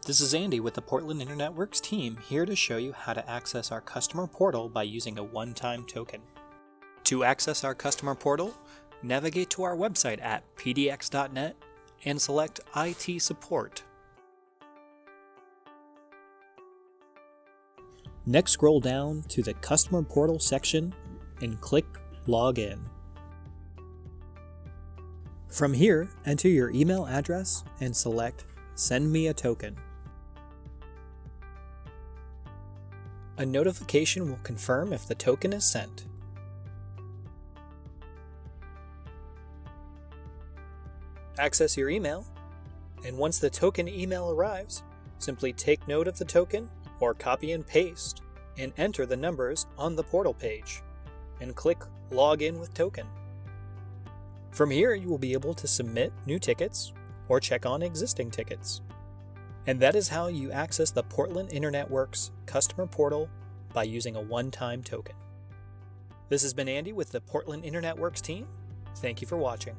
This is Andy with the Portland Internetworks team, here to show you how to access our customer portal by using a one-time token. To access our customer portal, navigate to our website at pdx.net and select IT Support. Next, scroll down to the Customer Portal section and click Login. From here, enter your email address and select Send me a token. A notification will confirm if the token is sent. Access your email, and once the token email arrives, simply take note of the token or copy and paste and enter the numbers on the portal page and click Log in with Token. From here, you will be able to submit new tickets or check on existing tickets. And that is how you access the Portland Internetworks customer portal by using a one-time token. This has been Andy with the Portland Internetworks team. Thank you for watching.